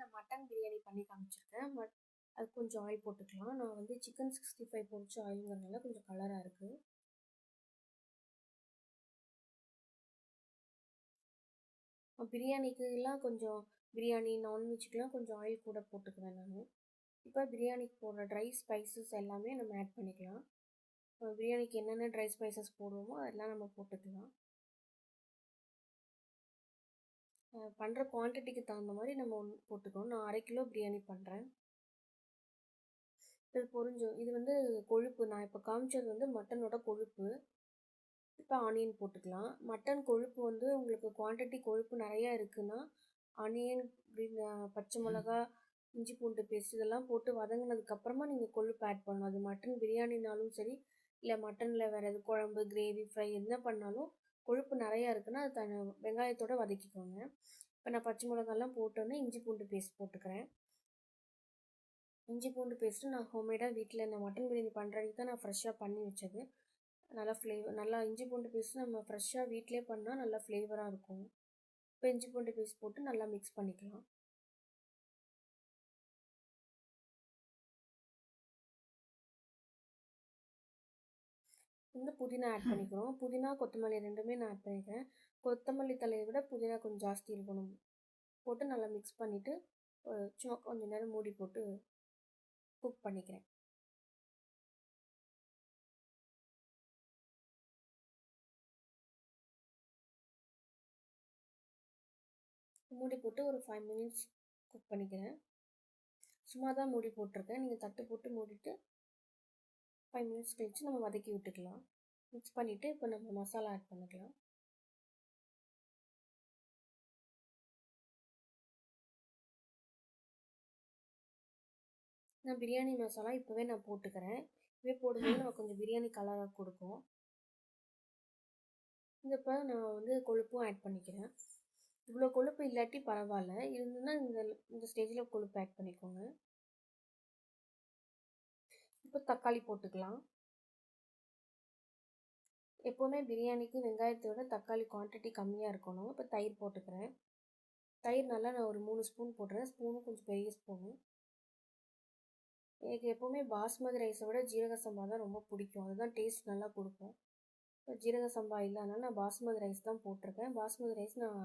நான் மட்டன் பிரியாணி பண்ணி காமிச்சிருக்கேன். அது கொஞ்சம் ஆயில் போட்டுக்கலாம். நான் வந்து சிக்கன் 65 பொரிச்ச ஆயிலுங்கிறதுனால கொஞ்சம் கலராக இருக்குது. பிரியாணிக்குலாம் கொஞ்சம் பிரியாணி நான்வெஜ்க்குலாம் கொஞ்சம் ஆயில் கூட போட்டுக்குவேன் நான். இப்போ பிரியாணிக்கு போடுற ட்ரை ஸ்பைசஸ் எல்லாமே நம்ம ஆட் பண்ணிக்கலாம். பிரியாணிக்கு என்னென்ன ட்ரை ஸ்பைசஸ் போடுவோமோ அதெல்லாம் நம்ம போட்டுக்கலாம். பண்ணுற குவான்டிட்டிக்கு தகுந்த மாதிரி நம்ம போட்டுக்கணும். நான் 1/2 கிலோ பிரியாணி பண்ணுறேன். இது பொரிஞ்சோம். இது வந்து கொழுப்பு. நான் இப்போ காமிச்சது வந்து மட்டனோட கொழுப்பு. இப்போ ஆனியன் போட்டுக்கலாம். மட்டன் கொழுப்பு வந்து உங்களுக்கு குவான்டிட்டி கொழுப்பு நிறையா இருக்குன்னா ஆனியன், பச்சை மிளகா, இஞ்சி பூண்டு பேஸ்ட் இதெல்லாம் போட்டு வதங்கினதுக்கப்புறமா நீங்கள் கொழுப்பு ஆட் பண்ணணும். அது மட்டன் பிரியாணினாலும் சரி, இல்லை மட்டனில் வேறு எது குழம்பு, கிரேவி, ஃப்ரை என்ன பண்ணாலும் கொழுப்பு நிறையா இருக்குன்னா அது வெங்காயத்தோடு வதக்கிக்கோங்க. இப்போ நான் பச்சை மிளகாலாம் போட்டோன்னே இஞ்சி பூண்டு பேஸ்ட் போட்டுக்கிறேன். இஞ்சி பூண்டு பேஸ்ட்டு நான் ஹோம்மேடாக வீட்டில் இந்த மட்டன் பிரியாணி பண்ணுறதுக்கு தான் நான் ஃப்ரெஷ்ஷாக பண்ணி வச்சது. நல்லா இஞ்சி பூண்டு பேஸ்ட்டு நம்ம ஃப்ரெஷ்ஷாக வீட்டிலே பண்ணால் நல்லா ஃப்ளேவராக இருக்கும். இப்போ இஞ்சி பூண்டு பேஸ்ட் போட்டு நல்லா மிக்ஸ் பண்ணிக்கலாம். வந்து புதினா ஆட் பண்ணிக்கிறோம். புதினா கொத்தமல்லி ரெண்டுமே நான் ஆட் பண்ணிக்கிறேன். கொத்தமல்லி தலையை விட புதினா கொஞ்சம் ஜாஸ்தி இருக்கணும். போட்டு நல்லா மிக்ஸ் பண்ணிவிட்டு சும்மா கொஞ்சம் நேரம் மூடி போட்டு குக் பண்ணிக்கிறேன். மூடி போட்டு ஒரு 5 மினிட்ஸ் குக் பண்ணிக்கிறேன். சும்மா தான் மூடி போட்டிருக்கேன். நீங்கள் தட்டு போட்டு மூடிட்டு 5 மினிட்ஸ் கழித்து நம்ம வதக்கி விட்டுக்கலாம். மிக்ஸ் பண்ணிவிட்டு இப்போ நம்ம மசாலா ஆட் பண்ணிக்கலாம். நான் பிரியாணி மசாலா இப்போவே நான் போட்டுக்கிறேன். இப்போவே போடும்போது நம்ம கொஞ்சம் பிரியாணி கலராக கொடுக்கும். இப்போ நான் வந்து கொழுப்பும் ஆட் பண்ணிக்கிறேன். இவ்வளோ கொழுப்பு இல்லாட்டி பரவாயில்ல, இருந்ததுன்னா இந்த ஸ்டேஜில் கொழுப்பு ஆட் பண்ணிக்கோங்க. இப்போ தக்காளி போட்டுக்கலாம். எப்போவுமே பிரியாணிக்கு வெங்காயத்தை விட தக்காளி குவான்டிட்டி கம்மியாக இருக்கணும். இப்போ தயிர் போட்டுக்கிறேன். தயிர் நல்லா நான் ஒரு 3 ஸ்பூன் போடுறேன். ஸ்பூனும் கொஞ்சம் பெரிய ஸ்பூனு. எனக்கு எப்போவுமே பாஸ்மதி ரைஸை விட ஜீரக சம்பா தான் ரொம்ப பிடிக்கும். அதுதான் டேஸ்ட் நல்லா கொடுக்கும். இப்போ ஜீரக சம்பா இல்லாதனால நான் பாஸ்மதி ரைஸ் தான் போட்டிருக்கேன். பாஸ்மதி ரைஸ் நான்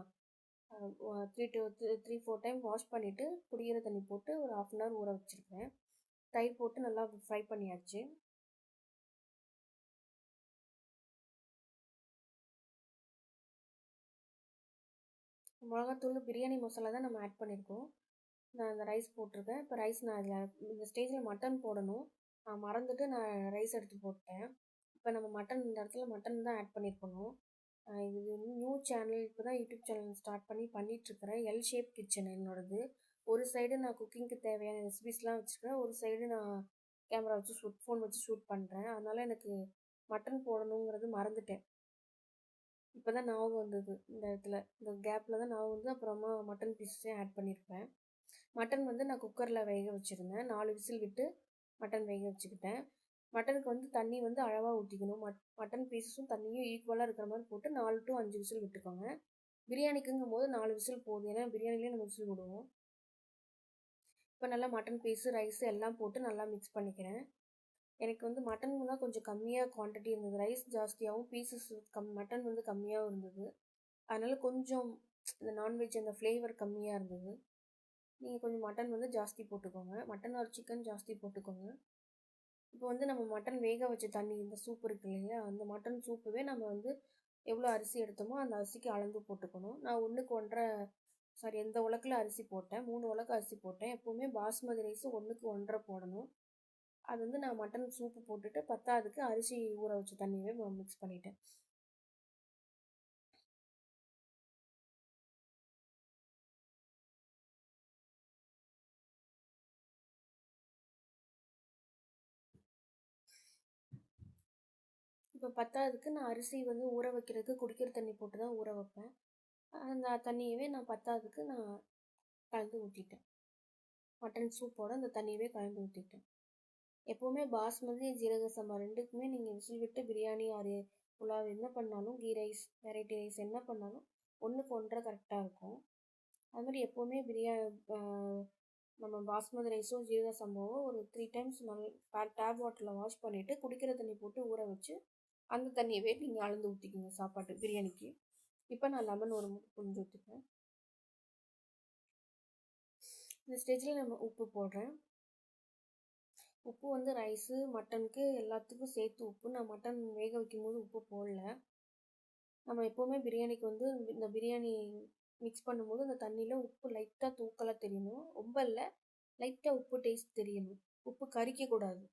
3-4 டைம் வாஷ் பண்ணிவிட்டு குடிக்கிற தண்ணி போட்டு ஒரு 1/2 அன் ஹவர் ஊற வச்சுருக்கேன். தயிர் போட்டு நல்லா ஃப்ரை பண்ணியாச்சு. மிளகாத்தூள், பிரியாணி மசாலா தான் நம்ம ஆட் பண்ணியிருக்கோம். நான் அந்த ரைஸ் போட்டிருக்கேன். இப்போ ரைஸ் நான் அதில் இந்த ஸ்டேஜில் மட்டன் போடணும். நான் மறந்துட்டு நான் ரைஸ் எடுத்து போட்டேன். இப்போ நம்ம மட்டன் இந்த இடத்துல மட்டன் தான் ஆட் பண்ணியிருக்கணும். இது நியூ சேனல் இப்போ தான் யூடியூப் சேனல் ஸ்டார்ட் பண்ணிகிட்ருக்கிறேன். எல் ஷேப் கிச்சன் என்னோடது. ஒரு சைடு நான் குக்கிங்க்கு தேவையான ரெசிபிஸ்லாம் வச்சுருக்கேன். ஒரு சைடு நான் கேமரா வச்சு ஃபோன் வச்சு ஷூட் பண்ணுறேன். அதனால் எனக்கு மட்டன் போடணுங்கிறது மறந்துட்டேன். இப்போ தான் ஞாபகம் வந்தது. இந்த இடத்துல இந்த கேப்பில் தான் ஞாபகம் வந்து அப்புறமா மட்டன் பீஸஸையும் ஆட் பண்ணியிருப்பேன். மட்டன் வந்து நான் குக்கரில் வேக வச்சுருந்தேன். 4 விசில் விட்டு மட்டன் வேக வச்சுக்கிட்டேன். மட்டனுக்கு வந்து தண்ணி வந்து அளவாக ஊற்றிக்கணும். மட்டன் பீஸஸும் தண்ணியும் ஈக்குவலாக இருக்கிற மாதிரி போட்டு 4 to 5 விசில் விட்டுக்கோங்க. பிரியாணிக்குங்கும் போது 4 விசில் போதும். ஏன்னா பிரியாணிலேயே நம்ம விசில் விடுவோம். இப்போ நல்லா மட்டன் பீஸு, ரைஸு எல்லாம் போட்டு நல்லா மிக்ஸ் பண்ணிக்கிறேன். எனக்கு வந்து மட்டன் தான் கொஞ்சம் கம்மியாக குவான்டிட்டி இருந்தது. ரைஸ் ஜாஸ்தியாகவும் பீசஸ் மட்டன் வந்து கம்மியாகவும் இருந்தது. அதனால் கொஞ்சம் இந்த நான்வெஜ் அந்த ஃப்ளேவர் கம்மியாக இருந்தது. நீங்கள் கொஞ்சம் மட்டன் வந்து ஜாஸ்தி போட்டுக்கோங்க. மட்டன் ஆர் சிக்கன் ஜாஸ்தி போட்டுக்கோங்க. இப்போ வந்து நம்ம மட்டன் வேக வச்ச தண்ணி இந்த சூப் இருக்கு இல்லையா, அந்த மட்டன் சூப்புவே நம்ம வந்து எவ்வளோ அரிசி எடுத்தோமோ அந்த அரிசிக்கு அளந்து போட்டுக்கணும். நான் 1க்கு 1.5 இந்த உலக்கில் அரிசி போட்டேன். 3 உலக்கு அரிசி போட்டேன். எப்போவுமே பாஸ்மதி ரைஸ் 1க்கு 1.5 போடணும். அது வந்து நான் மட்டன் சூப்பு போட்டுட்டு பத்தாவதுக்கு அரிசி ஊற வச்ச தண்ணியவே மிக்ஸ் பண்ணிட்டேன். இப்போ பத்தாவதுக்கு நான் அரிசி வந்து ஊற வைக்கிறதுக்கு குடிக்கிற தண்ணி போட்டு தான் ஊற வைப்பேன். அந்த தண்ணியவே நான் பத்தாவதுக்கு நான் கலந்து ஊற்றிட்டேன். மட்டன் சூப்போட அந்த தண்ணியவே கலந்து ஊற்றிட்டேன். எப்போவுமே பாஸ்மதி, ஜீரக சம்பா 2க்குமே நீங்கள் விசில் விட்டு பிரியாணி ஆர் புலாவ் என்ன பண்ணாலும், கீ ரைஸ், வெரைட்டி ரைஸ் என்ன பண்ணாலும் 1க்கு 1.5 கரெக்டாக இருக்கும். அது மாதிரி எப்போவுமே நம்ம பாஸ்மதி ரைஸோ ஜீரக சம்பாவோ ஒரு 3 டைம்ஸ் டேப் வாட்டரில் வாஷ் பண்ணிவிட்டு குடிக்கிற தண்ணி போட்டு ஊற வச்சு அந்த தண்ணியவே நீங்கள் அளந்து ஊற்றிக்கோங்க சாப்பாட்டு பிரியாணிக்கு. இப்போ நான் லெமன் ஒரு புழிஞ்சு ஊற்றிப்பேன். இந்த ஸ்டேஜில் நம்ம உப்பு போடுறேன். உப்பு வந்து ரைஸு மட்டனுக்கு எல்லாத்துக்கும் சேர்த்து உப்பு. நான் மட்டன் வேக வைக்கும்போது உப்பு போடல. நம்ம எப்போவுமே பிரியாணிக்கு வந்து இந்த பிரியாணி மிக்ஸ் பண்ணும்போது அந்த தண்ணியில் உப்பு லைட்டாக தூக்கலாக தெரியணும், ரொம்ப இல்லை, லைட்டாக உப்பு டேஸ்ட் தெரியணும். உப்பு கரிக்கக்கூடாது.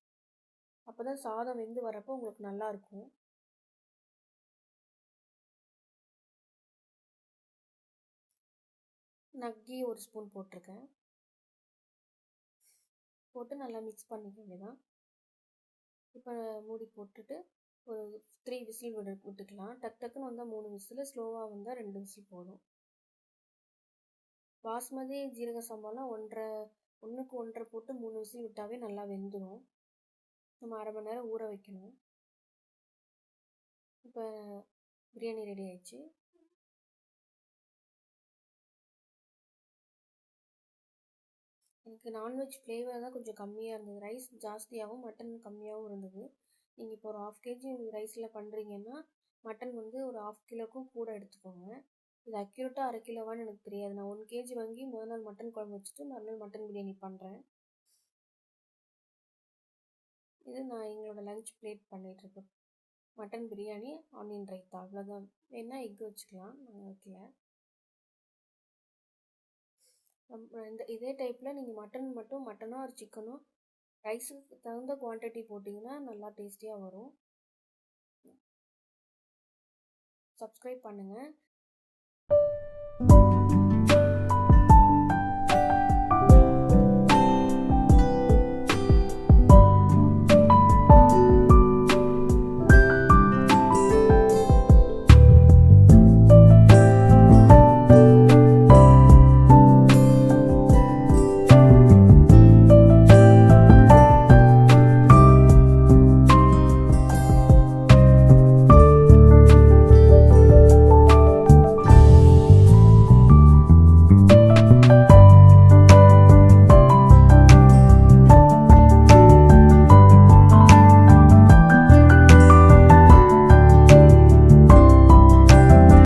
அப்போ தான் சாதம் வெந்து வரப்போ உங்களுக்கு நல்லாயிருக்கும். நான் கீ ஒரு ஸ்பூன் போட்டிருக்கேன். போட்டு நல்லா மிக்ஸ் பண்ணிக்க வேண்டியதான். இப்போ மூடி போட்டுட்டு ஒரு 3 விசில் விட்டுக்கலாம். டக்குன்னு வந்தால் 3 விசில், ஸ்லோவாக வந்தால் 2 விசில் போதும். பாஸ்மதி ஜீரக சம்பாலாம் 1க்கு 1.5 போட்டு 3 விசில் விட்டாவே நல்லா வெந்துடும். நம்ம அரை மணி நேரம் ஊற வைக்கணும். இப்போ பிரியாணி ரெடி ஆயிடுச்சு. எனக்கு நான்வெஜ் ஃப்ளேவர் தான் கொஞ்சம் கம்மியாக இருந்தது. ரைஸ் ஜாஸ்தியாகவும் மட்டன் கம்மியாகவும் இருந்தது. நீங்கள் இப்போ ஒரு 1/2 kg ரைஸில் பண்ணுறீங்கன்னா மட்டன் வந்து ஒரு 1/2 கிலோக்கும் கூட எடுத்துக்கோங்க. இது அக்யூரேட்டாக 1/2 கிலோவான்னு எனக்கு தெரியாது. நான் 1 kg வாங்கி முதல் நாள் மட்டன் குழம்பு வச்சுட்டு மறுநாள் மட்டன் பிரியாணி பண்ணுறேன். இது நான் எங்களோட லஞ்ச் பிளேட் பண்ணிகிட்ருக்கேன். மட்டன் பிரியாணி, ஆனியன் ரைத்தா, அவ்வளோதான். வேணா எக் வச்சுக்கலாம், நான் வைக்கல. இதே டைப்பில் நீங்கள் மட்டனோ ஒரு சிக்கனோ ரைஸுக்கு தகுந்த குவான்டிட்டி போட்டிங்கன்னா நல்லா டேஸ்டியாக வரும். சப்ஸ்கிரைப் பண்ணுங்கள்.